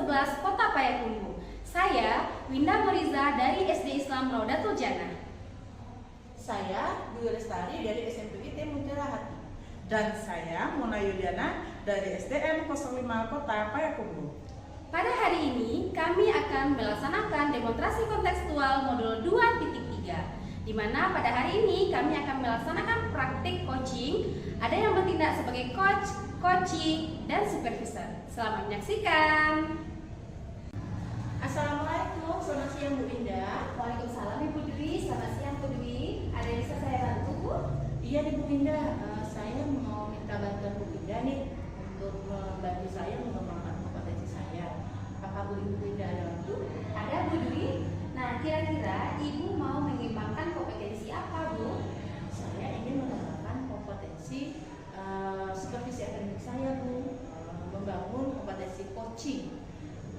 11 Kota Payakumbuh. Saya Winda Moriza dari SD Islam Raudatul Jannah. Saya Dwi Lestari dari SMP Mutiara Hati. Dan saya Mona Yuliana dari SDN 05 Kota Payakumbuh. Pada hari ini kami akan melaksanakan demonstrasi kontekstual modul 2.3, di mana pada hari ini kami akan melaksanakan praktik coaching. Ada yang bertindak sebagai coach, coaching, dan supervisor. Selamat menyaksikan. Assalamualaikum, selamat siang Bu Winda. Waalaikumsalam Ibu Dwi, selamat siang Bu Dwi. Ada yang bisa saya bantu Bu? Iya nih Bu Winda, saya mau minta bantuan Bu Winda nih untuk membantu saya mengembangkan kompetensi saya. Apakah Bu Winda ada waktu? Ada Bu Dwi. Nah, kira-kira Ibu mau mengembangkan kompetensi apa Bu? Saya ingin mengembangkan kompetensi supervisi akademik saya Bu, membangun kompetensi coaching.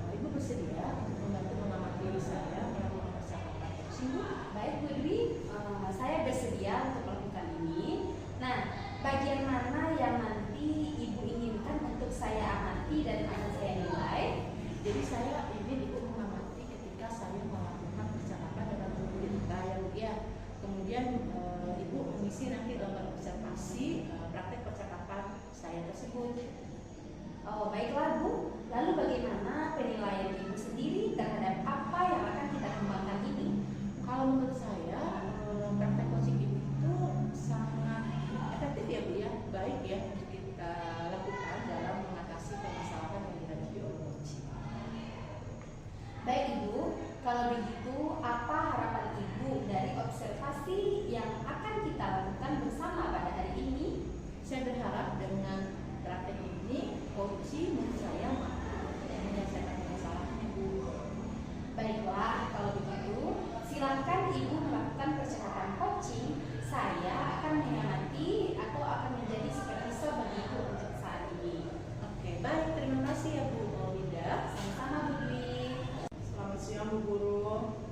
Ibu bersedia untuk membantu mengamati diri saya melakukan percakapan coaching Bu? Baik Bu Dwi, saya bersedia untuk melakukan ini. Nah, bagian mana yang nanti Ibu inginkan untuk saya amati dan akan saya nilai? Jadi saya ingin Ibu mengamati ketika saya melakukan percakapan dengan guru kita ya Bu ya. Kemudian Ibu mengisi nanti lembar observasi praktek percakapan saya tersebut. Oh, baiklah Bu. Lalu bagaimana penilaian Ibu sendiri terhadap apa yang akan kita kembangkan ini? Kalau menurut saya praktek coaching Ibu itu sangat efektif ya Bu ya, baik ya untuk kita lakukan dalam mengatasi permasalahan yang dihadapi oleh coaching. Baik Ibu, kalau begitu apa harapan Ibu dari observasi yang akan kita lakukan bersama pada hari ini? Saya berharap dengan praktek ini coaching menurut saya mampu menyelesaikan permasalahan Ibu. Baiklah, kalau begitu silakan Ibu melakukan percakapan coaching. Saya akan mengamati atau akan menjadi supervisor bagi Ibu untuk saat ini. Oke, baik, terima kasih ya Bu Winda. Sama-sama Bu Dwi. Selamat siang Bu Guru.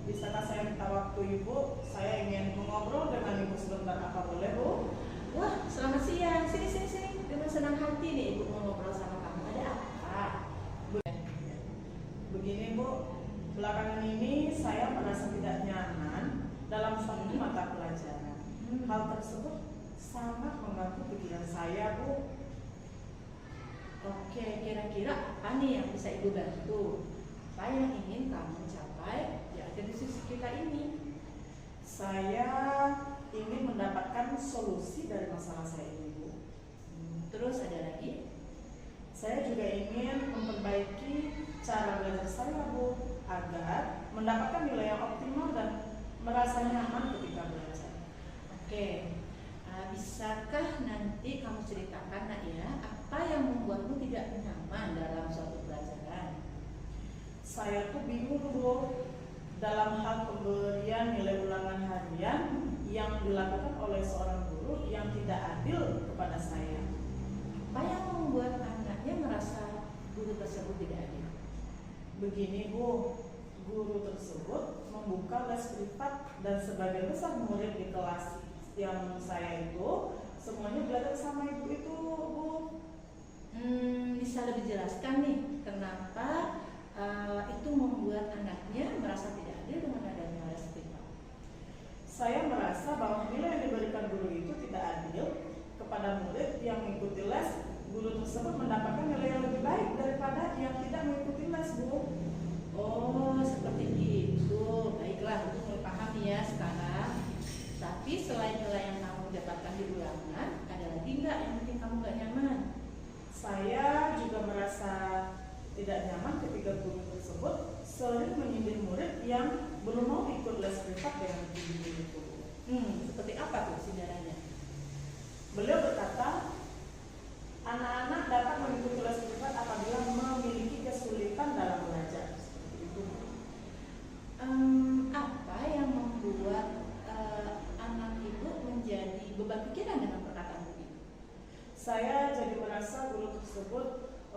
Bisakah saya minta waktu Ibu? Saya ingin mengobrol dengan Ibu sebentar, apa boleh Bu? Wah, selamat siang. Sini. Dengan senang hati nih Ibu mau ngobrol sama kamu. Ada apa? Begini Bu, belakangan ini saya merasa tidak nyaman dalam suatu mata pelajaran. Hal tersebut sangat mengganggu pikiran saya Bu. Oke, kira-kira apa nih yang bisa Ibu bantu? Apa yang ingin kamu capai di akhir diskusi kita ini? Saya ingin mendapatkan solusi dari masalah saya ini Bu. Terus ada lagi? Saya juga ingin memperbaiki cara belajar saya Bu, agar mendapatkan nilai yang optimal dan merasa nyaman ketika belajar. Oke, bisakah nanti kamu ceritakan nak ya, apa yang membuatmu tidak nyaman dalam suatu pelajaran? Saya tuh bingung Bu, dalam hal pemberian nilai ulangan harian yang dilakukan oleh seorang guru yang tidak adil kepada saya. Apa yang membuat anaknya merasa guru tersebut tidak adil? Begini Bu, guru tersebut membuka les privat dan sebagian besar murid di kelas yang saya itu semuanya belajar sama ibu itu Bu. Bisa lebih jelaskan nih kenapa itu membuat anaknya merasa tidak adil dengan adanya les privat? Saya merasa bahwa nilai yang diberikan guru itu tidak adil kepada murid yang mengikuti les. Guru tersebut mendapatkan nilai yang lebih baik daripada yang tidak mengikuti les Bu. Oh, seperti itu. Baiklah, itu mulai paham ya sekarang. Tapi selain nilai yang kamu dapatkan di ulangan, ada lagi nggak yang bikin kamu nggak nyaman? Saya juga merasa tidak nyaman ketika guru tersebut sering menyindir murid yang belum mau ikut les privat dengan guru itu. Seperti apa tuh sindirannya? Beliau berkata, anak-anak dapat mengikuti les privat apabila memiliki kesulitan dalam belajar. Seperti itu. Apa yang membuat anak ibu menjadi beban pikiran dengan perkataan begitu? Saya jadi merasa guru tersebut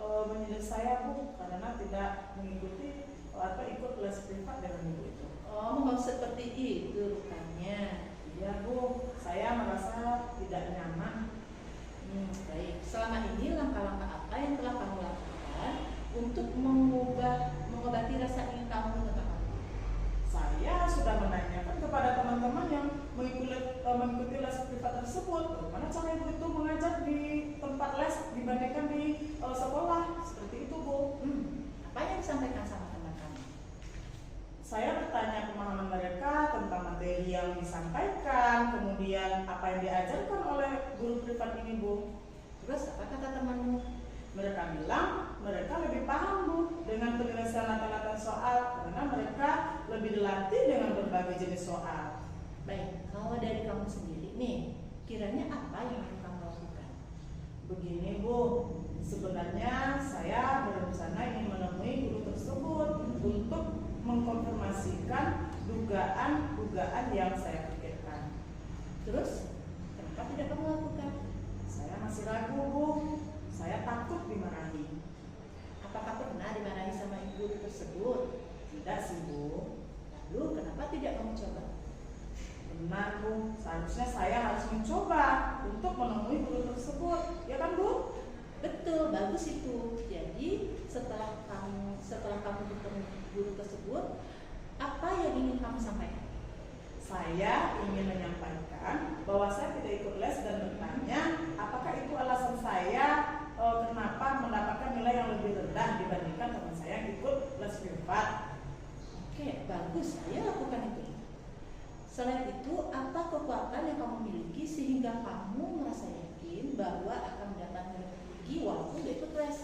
menyindir saya Bu, karena tidak mengikuti atau ikut les privat dengan ibu itu. Oh, seperti itu rupanya. Iya Bu, saya merasa tidak nyaman. Baik, selama ini langkah-langkah apa yang telah kamu lakukan untuk mengubah ini Bu. Terus apa kata temanmu? Mereka bilang mereka lebih paham Bu dengan penyelesaian latar-latar soal karena mereka lebih dilatih dengan berbagai jenis soal. Baik, kalau dari kamu sendiri nih, kiranya apa yang akan kamu lakukan? Begini Bu, sebenarnya saya berencana ingin menemui guru tersebut untuk mengkonfirmasikan dugaan-dugaan yang saya pikirkan. Terus, kenapa tidak kamu lakukan? Saya masih ragu Bu, saya takut dimarahi. Apakah pernah dimarahi sama ibu guru tersebut? Tidak sih Bu. Lalu kenapa tidak kamu coba? Benar Bu, seharusnya saya harus mencoba untuk menemui guru tersebut, ya kan Bu? Betul, bagus itu. Jadi setelah kamu bertemu guru tersebut, apa yang ingin kamu sampaikan? Saya ingin menyampaikan bahwa saya tidak ikut les dan bertanya apakah itu alasan saya kenapa mendapatkan nilai yang lebih rendah dibandingkan teman saya yang ikut les privat. Oke, bagus. Ayo lakukan itu. Selain itu, apa kekuatan yang kamu miliki sehingga kamu merasa yakin bahwa akan mendapat nilai tinggi walaupun tidak ikut les?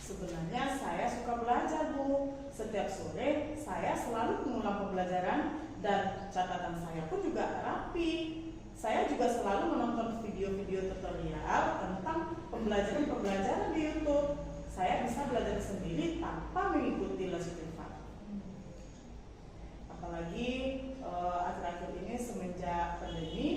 Sebenarnya saya suka belajar Bu. Setiap sore saya selalu mengulang pembelajaran dan catatan saya pun juga rapi. Saya juga selalu menonton video-video tutorial tentang pembelajaran di YouTube. Saya bisa belajar sendiri tanpa mengikuti les privat. Apalagi akhir-akhir ini semenjak pandemi,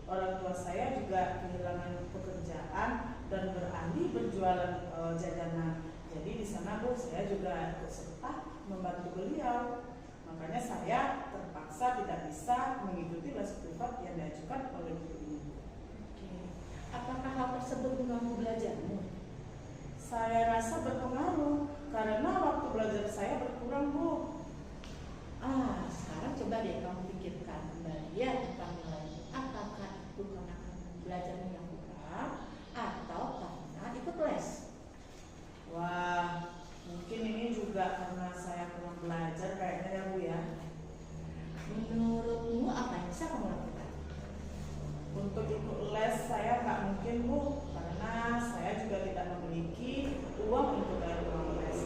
orang tua saya juga kehilangan pekerjaan dan beralih berjualan jajanan. Jadi di sana Bu, saya juga ikut serta membantu beliau. Makanya saya terpaksa tidak bisa mengikuti les privat yang diajukan oleh guru ini. Oke. Apakah hal tersebut mengganggu belajarmu? Saya rasa berpengaruh karena waktu belajar saya berkurang Bu. Sekarang coba deh kamu pikirkan kembali ya tentang nilai. Apakah itu karena belajarmu yang kurang atau karena ikut les? Wah, mungkin ini juga karena saya kurang belajar kayaknya ya Bu ya. Menurutmu apa yang bisa kamu lakukan? Untuk ikut les saya nggak mungkin Bu, karena saya juga tidak memiliki uang untuk bayar uang les.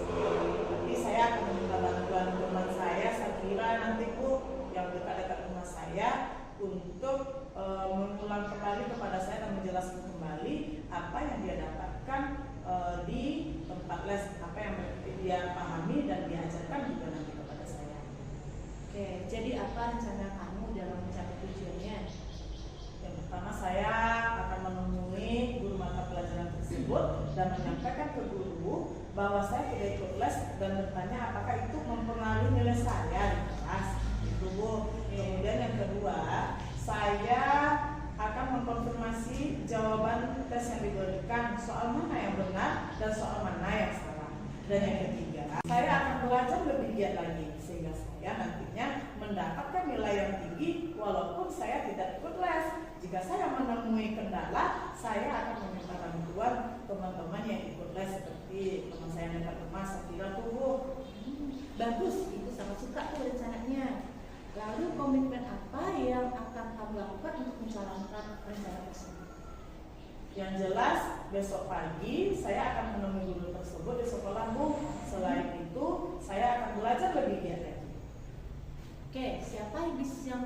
Tapi saya akan meminta bantuan teman saya kira nanti Bu yang dekat-dekat rumah saya untuk mengulang kembali kepada saya dan menjelaskan kembali apa yang dia dapatkan di tempat les, apa yang dia pahami dan diajarkan juga nanti kepada saya. Oke, jadi apa rencana kamu dalam mencapai tujuannya? Yang pertama saya akan menemui guru mata pelajaran tersebut dan menyampaikan ke guru bahwa saya tidak ikut les dan bertanya apakah itu mempengaruhi nilai saya di kelas. Itu Bu. Kemudian yang kedua, saya akan mengkonfirmasi jawaban tes yang diberikan, soal mana yang benar dan soal mana yang salah. Dan yang ketiga, saya akan belajar lebih giat lagi sehingga saya nantinya mendapatkan nilai yang tinggi walaupun saya tidak ikut les. Jika saya menemui kendala, saya akan meminta bantuan teman-teman yang ikut les seperti teman saya yang dekat rumah, Sakira tuh Bu. Bagus, Ibu sangat suka tuh rencananya. Lalu komitmen apa yang akan kamu lakukan untuk menjalankan rencana tersebut? Yang jelas besok pagi saya akan menemui guru tersebut di sekolah Bu. Selain itu saya akan belajar lebih giat lagi. Oke, siapa yang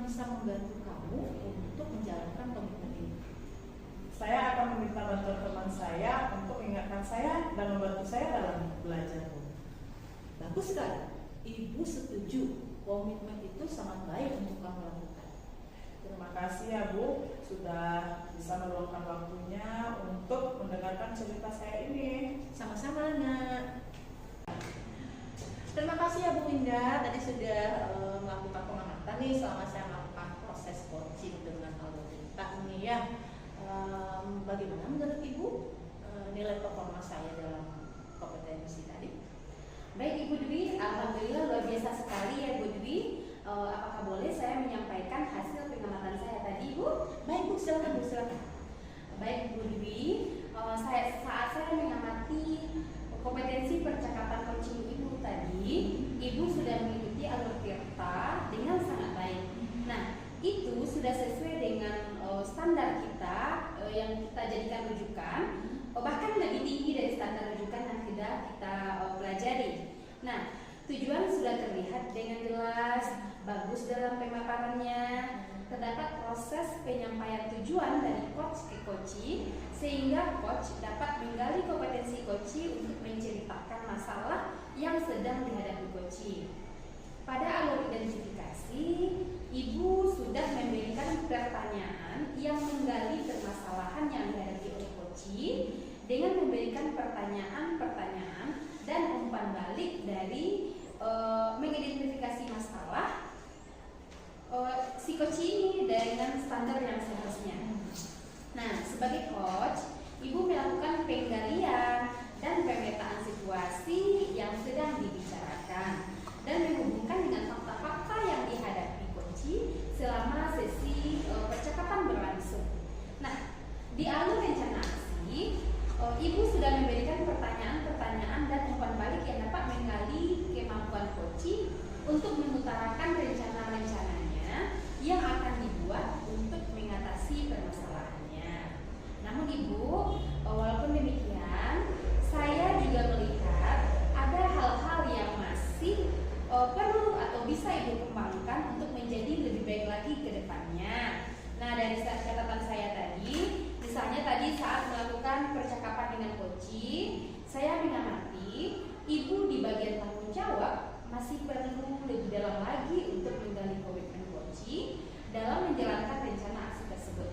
bisa membantu kamu untuk menjalankan komitmen ini? Saya akan meminta bantuan teman saya untuk mengingatkan saya dan membantu saya dalam belajar Bu. Bagus sekali. Ibu setuju. Komitmen itu sangat baik untuk kamu lakukan. Terima kasih ya Bu, sudah bisa meluangkan waktunya untuk mendengarkan cerita saya ini. Sama-sama, Nak. Terima kasih ya Bu Winda, tadi sudah melakukan pengamatan nih selama saya melakukan proses coaching dengan algoritma ini ya. Bagaimana menurut Ibu nilai performa saya dalam kompetensi tadi? Baik Ibu Dwi, alhamdulillah luar biasa sekali ya Bu Dwi. Apakah boleh saya menyampaikan hasil pengamatan saya tadi Bu? Baik Bu, silakan Bu, silakan. Baik Bu Dwi, saat saya mengamati kompetensi percakapan coaching Ibu tadi, Ibu sudah mengikuti alur Tirta dengan sangat baik. Nah, itu sudah sesuai dengan standar kita yang kita jadikan rujukan. sudah kita pelajari. Nah, tujuan sudah terlihat dengan jelas, bagus dalam pemaparannya. Terdapat proses penyampaian tujuan dari coach ke coachee, sehingga coach dapat menggali kompetensi coachee untuk menceritakan masalah yang sedang dihadapi coachee. Pada alur identifikasi, Ibu sudah memberikan pertanyaan yang menggali permasalahan yang dihadapi oleh coachee dengan memberikan pertanyaan-pertanyaan dan umpan balik dari mengidentifikasi masalah si coachee ini dengan standar yang seharusnya. Nah, sebagai coach, Ibu melakukan penggalian dan pemetaan situasi yang sedang dibicarakan dan menghubungkan dengan fakta-fakta yang dihadapi coachee selama sesi percakapan berlangsung. Nah, di alur rencana aksi, Ibu sudah memberikan pertanyaan-pertanyaan dan umpan balik yang dapat menggali kemampuan coachee untuk mengutarakan rencana-rencananya yang akan dibuat untuk mengatasi permasalahannya. Namun Ibu, walaupun demikian, saya juga melihat ada hal-hal yang masih perlu atau bisa Ibu kembangkan untuk menjadi lebih baik lagi ke depannya. Nah, dari catatan saya tadi, misalnya tadi saat melakukan percakapan dengan coachee, saya mengamati Ibu di bagian tanggung jawab masih perlu lebih dalam lagi untuk menggali komitmen coachee dalam menjalankan rencana aksi tersebut.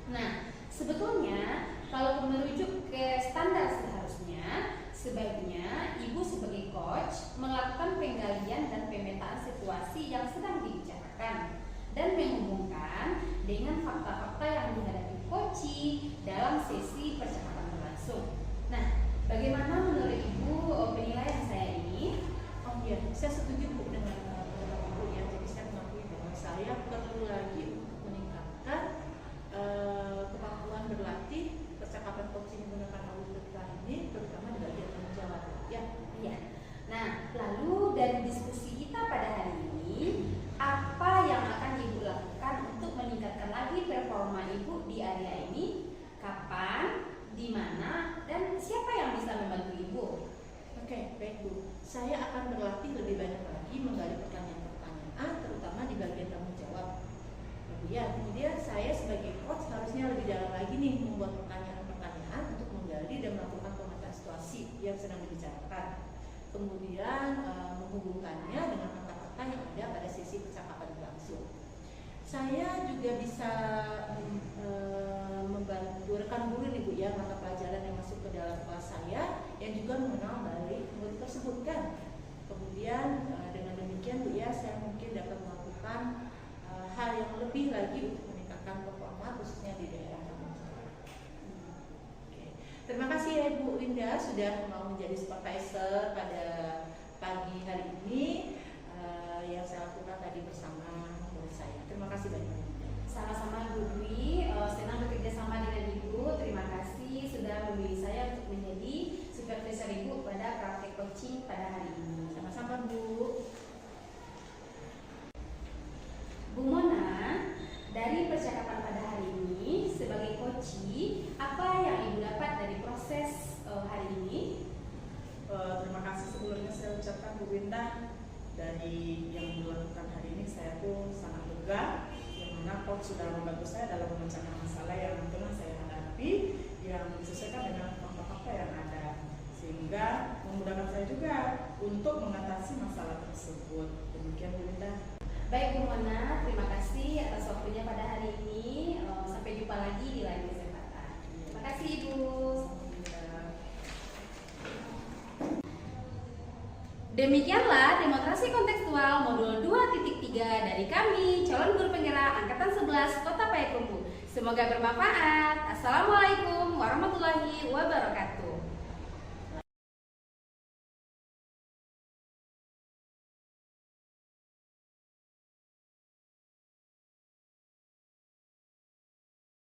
Nah, sebetulnya kalau merujuk ke standar seharusnya, sebaiknya Ibu sebagai coach melakukan penggalian dan pemetaan situasi yang sedang dibicarakan dan menghubungkan dengan fakta-fakta yang dihadapi coachee dalam sesi percakapan berlangsung. Nah, bagaimana menurut Ibu penilaian saya ini? Oh iya, saya setuju Bu dengan Ibu ya. Jadi saya mengakui bahwa saya perlu lagi untuk meningkatkan kemampuan berlatih percakapan coaching menggunakan auditor ini, terutama di bagian tanggung jawab. Ya, iya. Nah, lalu dari diskusi kita pada hari ini, apa yang akan Ibu lakukan untuk meningkatkan lagi performa Ibu di area ini? Kapan, di mana, dan siapa yang bisa membantu Ibu? oke, baik Bu. Saya akan berlatih lebih banyak lagi menggali pertanyaan-pertanyaan, terutama di bagian tanggung jawab. Kemudian saya sebagai coach harusnya lebih dalam lagi nih membuat pertanyaan-pertanyaan untuk menggali dan melakukan pemetaan situasi yang sedang dibicarakan. Kemudian menghubungkannya dengan fakta-fakta yang ada pada sesi percakapan berlangsung. Saya juga bisa membantu rekan guru nih Bu ya, mata pelajaran yang masuk ke dalam kelas saya yang juga mengenal baik murid tersebut kan. Kemudian dengan demikian Bu ya, saya mungkin dapat melakukan hal yang lebih lagi untuk meningkatkan performa khususnya di daerah kami. Terima kasih ya Bu Linda sudah mau menjadi supervisor pada pagi hari ini yang saya lakukan tadi bersama murid saya. Terima kasih banyak. Sama-sama Bu Dwi, senang bekerja sama dengan Ibu. Terima kasih sudah memilih saya untuk menjadi supervisor Ibu pada praktek coaching pada hari ini. Sama-sama Bu. Bu Mona, dari percakapan pada hari ini sebagai coachee, apa yang Ibu dapat dari proses hari ini? Terima kasih sebelumnya saya ucapkan Bu Winda, dari yang dilakukan hari ini saya tuh sangat lega, yang mana coach sudah membantu saya dalam memecahkan masalah yang tengah saya hadapi yang disesuaikan dengan fakta-fakta yang ada, sehingga memudahkan saya juga untuk mengatasi masalah tersebut. Demikian Bu Winda. Baik Bu Mona, terima kasih atas waktunya pada hari ini. Sampai jumpa lagi di lain kesempatan. Terima kasih Ibu. Demikianlah demonstrasi kontekstual modul 2.3 dari kami, calon guru penggerak Angkatan 11 Kota Payakumbuh. Semoga bermanfaat. Assalamualaikum warahmatullahi wabarakatuh.